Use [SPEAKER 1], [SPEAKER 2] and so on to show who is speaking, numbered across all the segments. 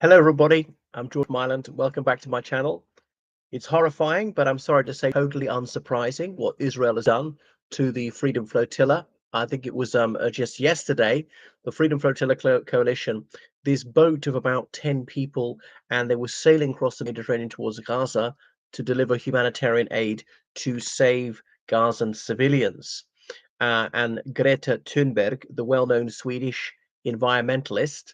[SPEAKER 1] Hello, everybody. I'm George Myland. Welcome back to my channel. It's horrifying, but I'm sorry to say, totally unsurprising what Israel has done to the Freedom Flotilla. I think it was just yesterday, the Freedom Flotilla Coalition, this boat of about 10 people, and they were sailing across the Mediterranean towards Gaza to deliver humanitarian aid to save Gazan civilians. And Greta Thunberg, the well-known Swedish environmentalist,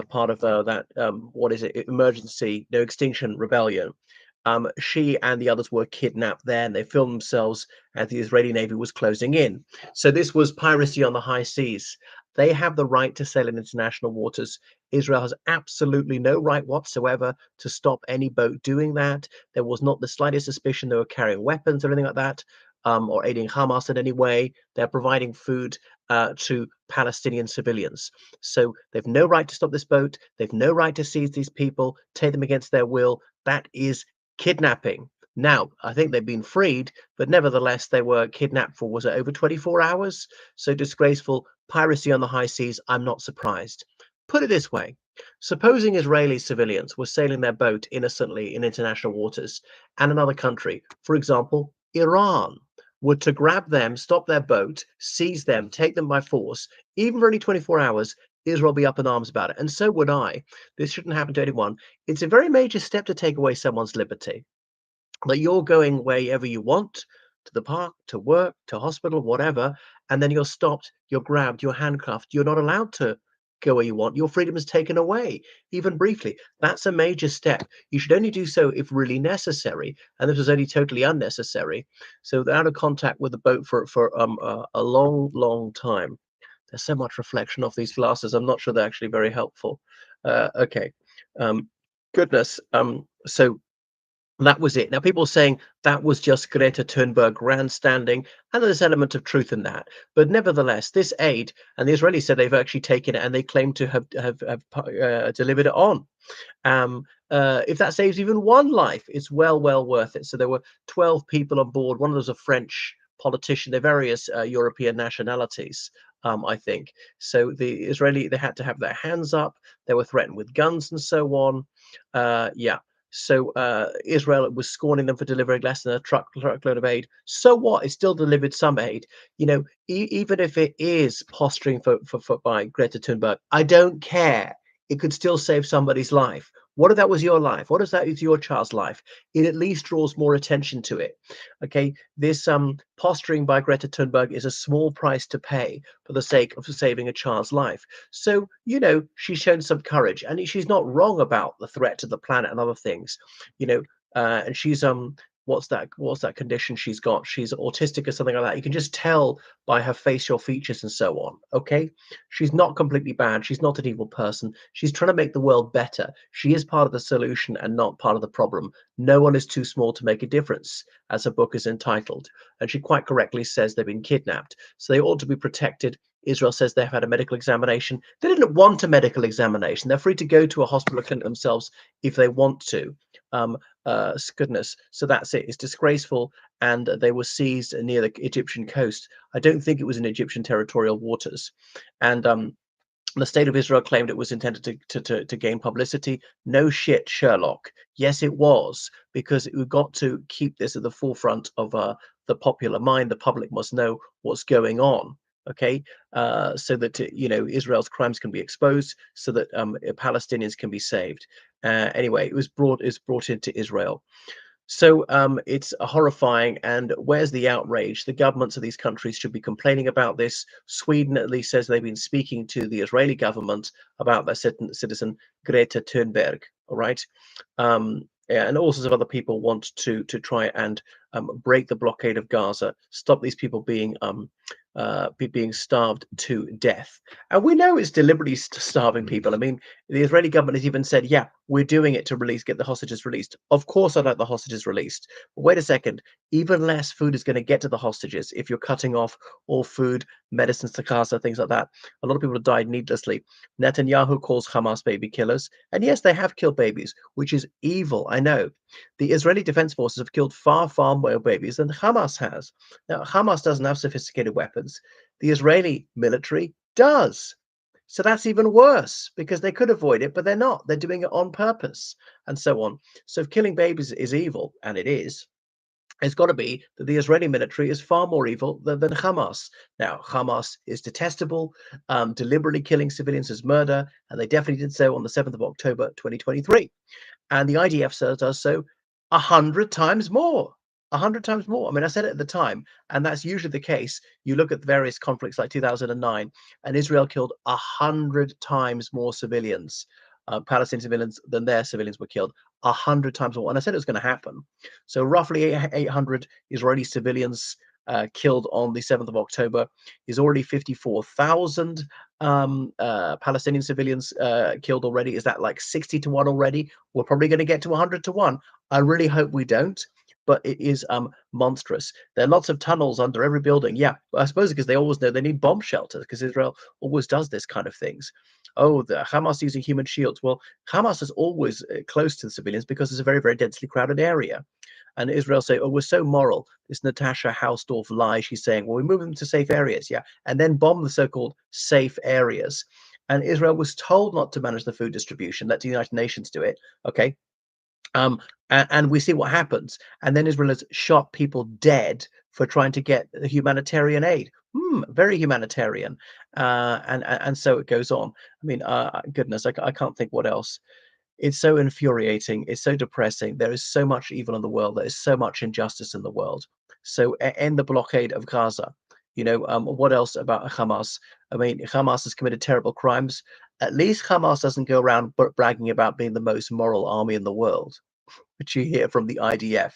[SPEAKER 1] part of that what is it, emergency no extinction rebellion. She and the others were kidnapped there, and they filmed themselves as the Israeli Navy was closing in. So this was piracy on the high seas. They have the right to sail in international waters. Israel has absolutely no right whatsoever to stop any boat doing that. There was not the slightest suspicion they were carrying weapons or anything like that, or aiding Hamas in any way. They're providing food to Palestinian civilians. So they've no right to stop this boat. They've no right to seize these people, take them against their will. That is kidnapping. Now, I think they've been freed, but nevertheless, they were kidnapped for, was it over 24 hours? So disgraceful piracy on the high seas. I'm not surprised. Put it this way. Supposing Israeli civilians were sailing their boat innocently in international waters and another country, for example, Iran, were to grab them, stop their boat, seize them, take them by force, even for only 24 hours, Israel be up in arms about it. And so would I. This shouldn't happen to anyone. It's a very major step to take away someone's liberty. That you're going wherever you want, to the park, to work, to hospital, whatever, and then you're stopped, you're grabbed, you're handcuffed, you're not allowed to go where you want. Your freedom is taken away, even briefly. That's a major step. You should only do so if really necessary, and this was only totally unnecessary. So they're out of contact with the boat for a long, long time. There's so much reflection off these glasses. I'm not sure they're actually very helpful. Okay. Um, Goodness. So that was it. Now, people are saying that was just Greta Thunberg grandstanding, and there's an element of truth in that. But nevertheless, this aid, and the Israelis said they've actually taken it and they claim to have delivered it on. If that saves even one life, it's well worth it. So there were 12 people on board. One of those a French politician. They're various European nationalities, I think. So the Israeli, they had to have their hands up. They were threatened with guns and so on. Yeah. So Israel was scorning them for delivering less than a truckload of aid. So what? It still delivered some aid. You know, even if it is posturing for by Greta Thunberg, I don't care. It could still save somebody's life. What if that was your life? What if that is your child's life? It at least draws more attention to it. Okay, this posturing by Greta Thunberg is a small price to pay for the sake of saving a child's life. So, you know, she's shown some courage, and she's not wrong about the threat to the planet and other things, you know. And she's what's that condition she's got? She's autistic or something like that. You can just tell by her facial features and so on. Okay, she's not completely bad. She's not an evil person. She's trying to make the world better. She is part of the solution and not part of the problem. No one is too small to make a difference, as her book is entitled. And she quite correctly says they've been kidnapped, so they ought to be protected. Israel says they've had a medical examination. They didn't want a medical examination. They're free to go to a hospital clinic themselves if they want to. Um, Goodness. So that's it. It's disgraceful. And they were seized near the Egyptian coast. I don't think it was in Egyptian territorial waters. And the state of Israel claimed it was intended to gain publicity. No shit, Sherlock. Yes, it was, because we've got to keep this at the forefront of the popular mind. The public must know what's going on. Okay, so that you know, Israel's crimes can be exposed, so that Palestinians can be saved. Anyway, it was brought into Israel. So it's horrifying. And where's the outrage? The governments of these countries should be complaining about this. Sweden at least says they've been speaking to the Israeli government about their citizen Greta Thunberg. All right. Yeah, and all sorts of other people want to try and break the blockade of Gaza, stop these people being starved to death. And we know it's deliberately starving people. I mean, the Israeli government has even said, yeah, we're doing it to get the hostages released. Of course, I'd like the hostages released. But wait a second, even less food is going to get to the hostages if you're cutting off all food, medicines to Gaza, things like that. A lot of people have died needlessly. Netanyahu calls Hamas baby killers. And yes, they have killed babies, which is evil, I know. The Israeli Defense Forces have killed far more babies than Hamas has. Now, Hamas doesn't have sophisticated weapons. The Israeli military does. So that's even worse because they could avoid it, but they're not. They're doing it on purpose and so on. So if killing babies is evil, and it is, it's got to be that the Israeli military is far more evil than Hamas. Now, Hamas is detestable, deliberately killing civilians is murder, and they definitely did so on the 7th of October, 2023. And the IDF does so 100 times more. 100 times more. I mean, I said it at the time, and that's usually the case. You look at various conflicts like 2009, and Israel killed 100 times more civilians, Palestinian civilians, than their civilians were killed. 100 times more. And I said it was going to happen. So roughly 800 Israeli civilians killed on the 7th of October is already 54,000 Palestinian civilians killed already. Is that like 60 to 1 already? We're probably going to get to 100 to 1. I really hope we don't, but it is monstrous. There are lots of tunnels under every building. Yeah, I suppose because they always know they need bomb shelters because Israel always does this kind of things. Oh, the Hamas using human shields. Well, Hamas is always close to the civilians because it's a very, very densely crowded area. And Israel say, oh, we're so moral. This Natasha Hausdorff lie. She's saying, well, we move them to safe areas, yeah, and then bomb the so-called safe areas. And Israel was told not to manage the food distribution. Let the United Nations do it. Okay. And we see what happens. And then Israel has shot people dead for trying to get humanitarian aid. Very humanitarian. And so it goes on. I mean, goodness, I can't think what else. It's so infuriating. It's so depressing. There is so much evil in the world. There is so much injustice in the world. So end the blockade of Gaza. What else about Hamas? I mean, Hamas has committed terrible crimes. At least Hamas doesn't go around bragging about being the most moral army in the world, which you hear from the IDF,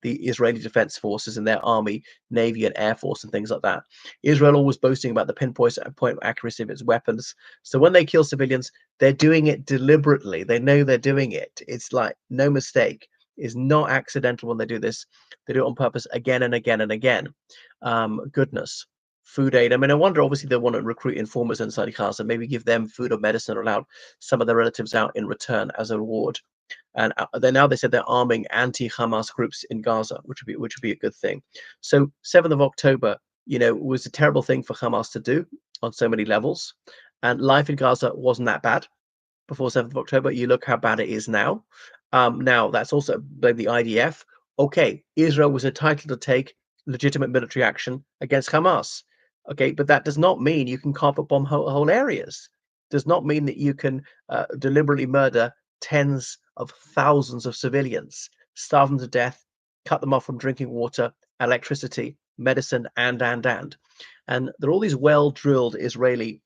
[SPEAKER 1] the Israeli Defense Forces, and their army, navy, and air force, and things like that. Israel always boasting about the pinpoint accuracy of its weapons. So when they kill civilians, they're doing it deliberately. They know they're doing it. It's like no mistake. It's not accidental when they do this. They do it on purpose again and again and again. Goodness. Food aid. I mean, I wonder, obviously, they want to recruit informers inside Gaza, maybe give them food or medicine or allow some of their relatives out in return as a reward. And they said they're arming anti-Hamas groups in Gaza, which would be a good thing. So 7th of October, was a terrible thing for Hamas to do on so many levels, and life in Gaza wasn't that bad before 7th of October. You look how bad it is now. Now that's also by the IDF. Okay, Israel was entitled to take legitimate military action against Hamas. Okay, but that does not mean you can carpet bomb whole areas. Does not mean that you can deliberately murder tens of thousands of civilians, starve them to death, cut them off from drinking water, electricity, medicine, and. And there are all these well-drilled Israeli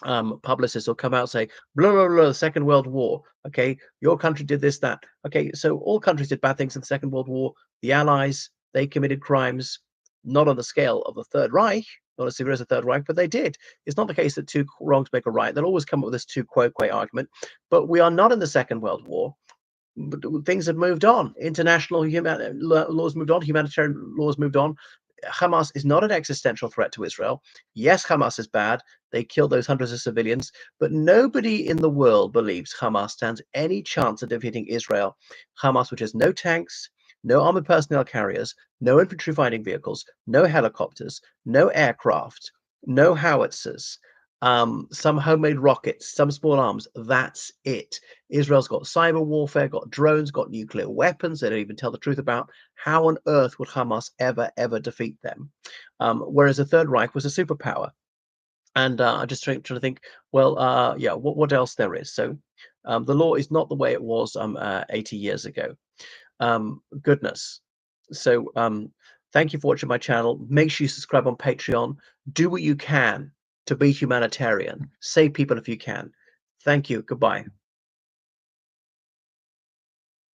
[SPEAKER 1] publicists will come out and say, blah, blah, blah, the Second World War. Okay, your country did this, that. Okay, so all countries did bad things in the Second World War. The Allies, they committed crimes, not on the scale of the Third Reich, not as severe as the Third Reich, but they did. It's not the case that two wrongs make a right. They'll always come up with this tu quoque argument. But we are not in the Second World War. But things have moved on. International laws moved on. Humanitarian laws moved on. Hamas is not an existential threat to Israel. Yes, Hamas is bad. They killed those hundreds of civilians, but nobody in the world believes Hamas stands any chance of defeating Israel. Hamas, which has no tanks, no armored personnel carriers, no infantry fighting vehicles, no helicopters, no aircraft, no howitzers, some homemade rockets, some small arms. That's it. Israel's got cyber warfare, got drones, got nuclear weapons they don't even tell the truth about. How on earth would Hamas ever defeat them? Whereas the Third Reich was a superpower. And I just trying to think, well, yeah, what else there is? So the law is not the way it was 80 years ago. Goodness. So thank you for watching my channel. Make sure you subscribe on Patreon. Do what you can to be humanitarian. Save people if you can. Thank you. Goodbye.